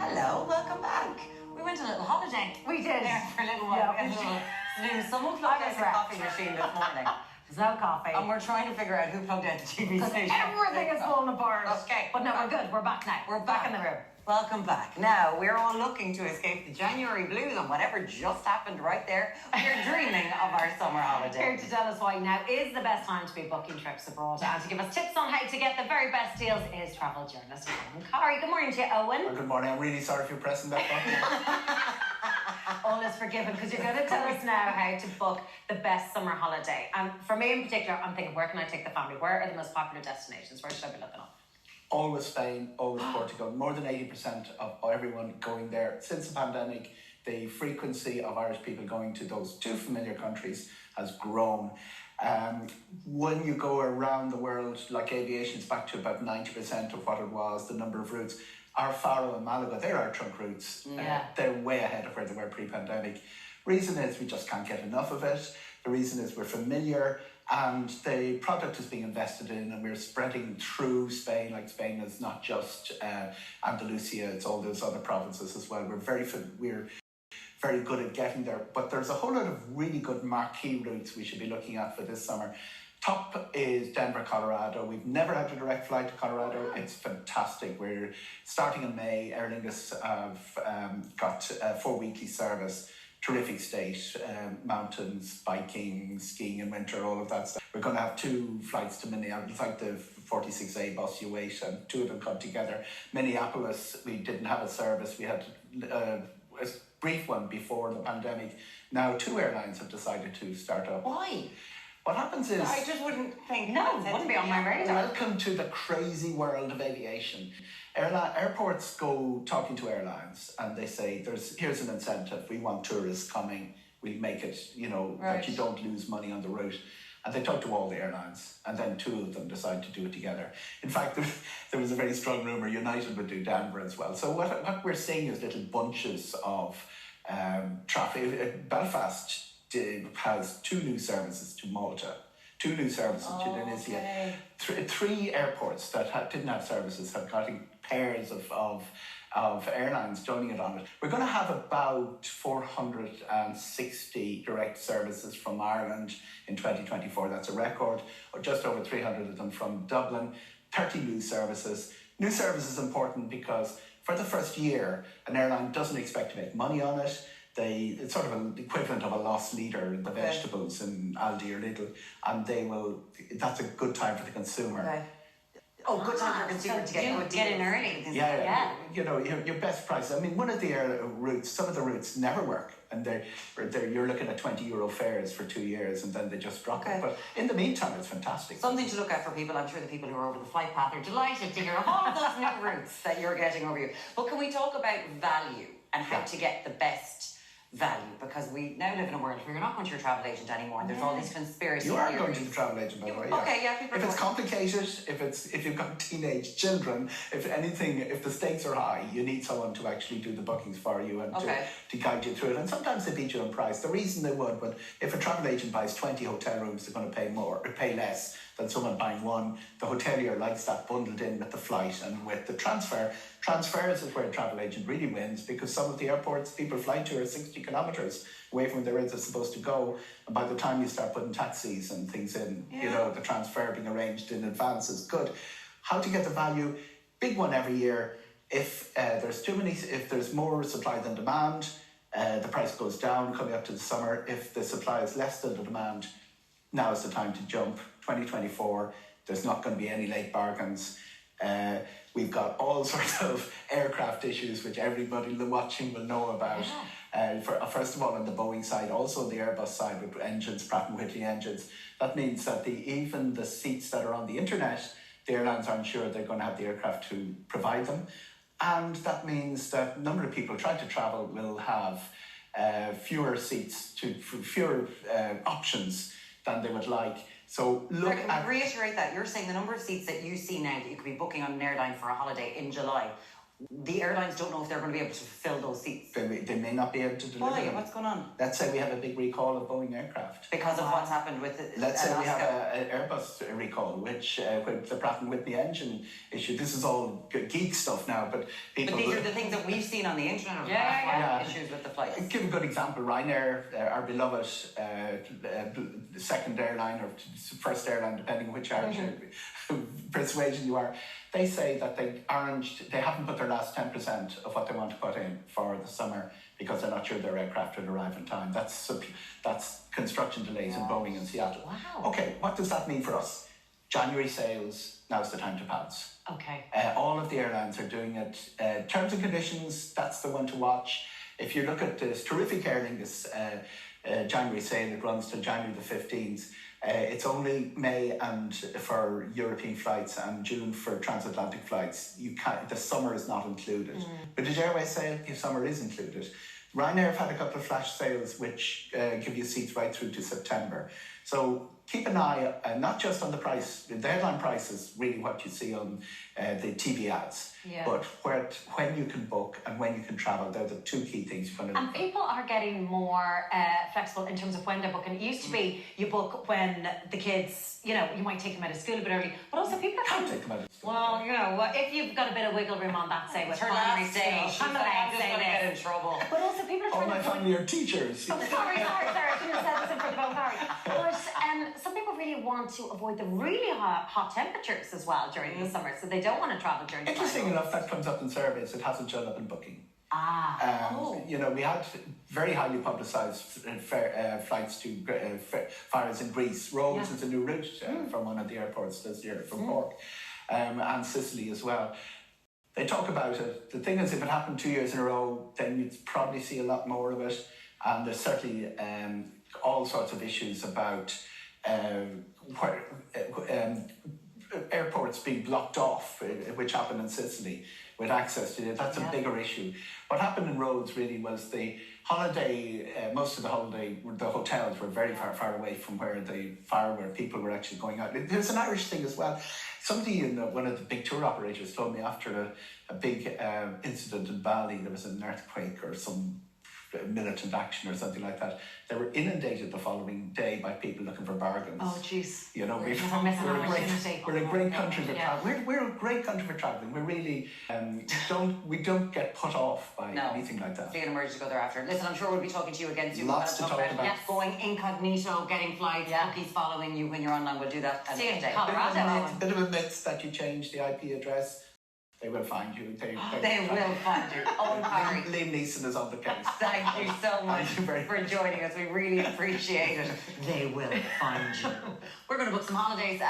Hello, welcome back. We went on a little holiday. We did. There for a little while. Yeah, We had a little someone plugged out the coffee machine this morning. There's no coffee. And we're trying to figure out who plugged out the TV station. Everything is falling apart. Okay. But no, we're good. We're back now. We're back in the room. Welcome back. Now, we're all looking to escape the January blues and whatever just happened right there. We're dreaming of our summer holiday. Here to tell us why now is the best time to be booking trips abroad and to give us tips on how to get the very best deals is travel journalist Eoghan Corry. Good morning to you, Owen. Well, good morning. I'm really sorry for pressing that button. All is forgiven because you're going to tell us now how to book the best summer holiday. And for me in particular, I'm thinking, where can I take the family? Where are the most popular destinations? Where should I be looking up? Always Spain, always Portugal. More than 80% of everyone going there. Since the pandemic, the frequency of Irish people going to those two familiar countries has grown. When you go around the world, like aviation's back to about 90% of what it was, the number of routes. Our Faro and Malaga, they're our trunk routes. They're way ahead of where they were pre-pandemic. Reason is we just can't get enough of it. The reason is we're familiar and the product is being invested in and we're spreading through Spain. Like Spain is not just Andalusia, it's all those other provinces as well. We're very good at getting there, but there's a whole lot of really good marquee routes we should be looking at for this summer. Top is Denver, Colorado. We've never had a direct flight to Colorado. It's fantastic. We're starting in May. Aer Lingus have got a 4-weekly service. Terrific state, mountains, biking, skiing in winter, all of that stuff. We're going to have 2 flights to Minneapolis. It's like the 46A bus you wait and 2 of them come together. Minneapolis, we didn't have a service. We had a brief one before the pandemic. Now 2 airlines have decided to start up. Why? What happens is... I just wouldn't think... No, it wouldn't be on my radar. Welcome to the crazy world of aviation. Airports go talking to airlines and they say, here's an incentive. We want tourists coming. We'll make it, that you don't lose money on the route. And they talk to all the airlines. And then 2 of them decide to do it together. In fact, there was a very strong rumour United would do Denver as well. So what we're seeing is little bunches of traffic. Belfast has 2 new services to Malta, 2 new services to Tunisia. Okay. 3 airports that didn't have services have got pairs of airlines joining it on it. We're going to have about 460 direct services from Ireland in 2024. That's a record, or just over 300 of them from Dublin. 30 new services. New service is important because for the first year, an airline doesn't expect to make money on it. It's sort of an equivalent of a loss leader in the vegetables in Aldi or Lidl, and that's a good time for the consumer. Okay. Oh, good time for a consumer to get in early. Yeah. Your best price. I mean, one of the routes, some of the routes never work, and you're looking at €20 fares for 2 years, and then they just drop it. But in the meantime, it's fantastic. Something to look at for people. I'm sure the people who are over the flight path are delighted to hear of all of those new routes that you're getting over here. But can we talk about value and how to get the best value, because we now live in a world where you're not going to your travel agent anymore and there's all these conspiracy theories. You are theories. going to the travel agent, by the way. Okay, yeah. If it's complicated, if you've got teenage children, if the stakes are high, you need someone to actually do the bookings for you and to guide you through it. And sometimes they beat you on price. The reason they would, but if a travel agent buys 20 hotel rooms, they're going to pay less than someone buying 1. The hotelier likes that bundled in with the flight and with the transfer. Transfers is where a travel agent really wins, because some of the airports people fly to are 60 kilometres away from where they're supposed to go. And by the time you start putting taxis and things in, the transfer being arranged in advance is good. How to get the value? Big one every year. If there's more supply than demand, the price goes down coming up to the summer. If the supply is less than the demand, now is the time to jump. 2024, there's not going to be any late bargains. We've got all sorts of aircraft issues which everybody watching will know about. First of all, on the Boeing side, also on the Airbus side with engines, Pratt & Whitney engines. That means that even the seats that are on the internet, the airlines aren't sure they're going to have the aircraft to provide them. And that means that a number of people trying to travel will have fewer seats, fewer options than they would like. So reiterate that. You're saying the number of seats that you see now that you could be booking on an airline for a holiday in July the airlines don't know if they're going to be able to fill those seats. They may not be able to deliver Why? them. What's going on? Let's say we have a big recall of Boeing aircraft. Because of what's happened with the Let's say we have Alaska. an Airbus recall, which with the Pratt & Whitney engine issue. This is all geek stuff now, but people... But these are the things that we've seen on the internet of issues with the flights. Give a good example. Ryanair, our beloved second airline or first airline, depending which persuasion you are, they say that they haven't put their last 10% of what they want to put in for the summer because they're not sure their aircraft will arrive in time. That's construction delays in Boeing and Seattle. Wow. Okay, what does that mean for us? January sales, now's the time to pounce. Okay. All of the airlines are doing it. Terms and conditions, that's the one to watch. If you look at this terrific Aer Lingus January sale, it runs to January the 15th. It's only May and for European flights and June for transatlantic flights. The summer is not included. British Airways say the summer is included. Ryanair have had a couple of flash sales which give you seats right through to September. So keep an eye, not just on the price. The headline price is really what you see on the TV ads. Yeah. But when you can book and when you can travel, they're the two key things you're going to And people are getting more flexible in terms of when they're booking. It used to be you book when the kids, you might take them out of school a bit early. But also people are can't take them out of school. Well, if you've got a bit of wiggle room on that, say, with Her primary last day, school, she's like, I'm just going to get in trouble. But also people are All trying my to family are teachers. Oh, sorry, I shouldn't have said this in front of Eoghan Corry. But some people really want to avoid the really hot temperatures as well during the summer, so they don't want to travel during the summer. Interesting enough, that comes up in surveys. It hasn't shown up in booking. We had very highly publicised flights to fires in Greece. Rhodes is a new route from one of the airports this year, from Cork, and Sicily as well. They talk about it. The thing is, if it happened 2 years in a row, then you'd probably see a lot more of it. And there's certainly all sorts of issues about airports being blocked off, which happened in Sicily, with access to it. That's a bigger issue. What happened in Rhodes really was the holiday, most of the holiday, the hotels were very far away from where people were actually going out. There's an Irish thing as well. Somebody one of the big tour operators told me after a big incident in Bali, there was an earthquake or some militant action or something like that. They were inundated the following day by people looking for bargains. Oh, jeez. We're a great country for traveling. We're a great country for traveling. We really we don't get put off by anything like that. See an emergency go thereafter. Listen, I'm sure we'll be talking to you again soon. Lots to talk about. Yes, going incognito, getting flights, bookies following you when you're online. We'll do that. See you in Colorado. Bit of a myth that you change the IP address. They will find you. They will find you. Oh, Corry. Liam Neeson is on the case. Thank you so much for joining us. We really appreciate it. They will find you. We're going to book some holidays.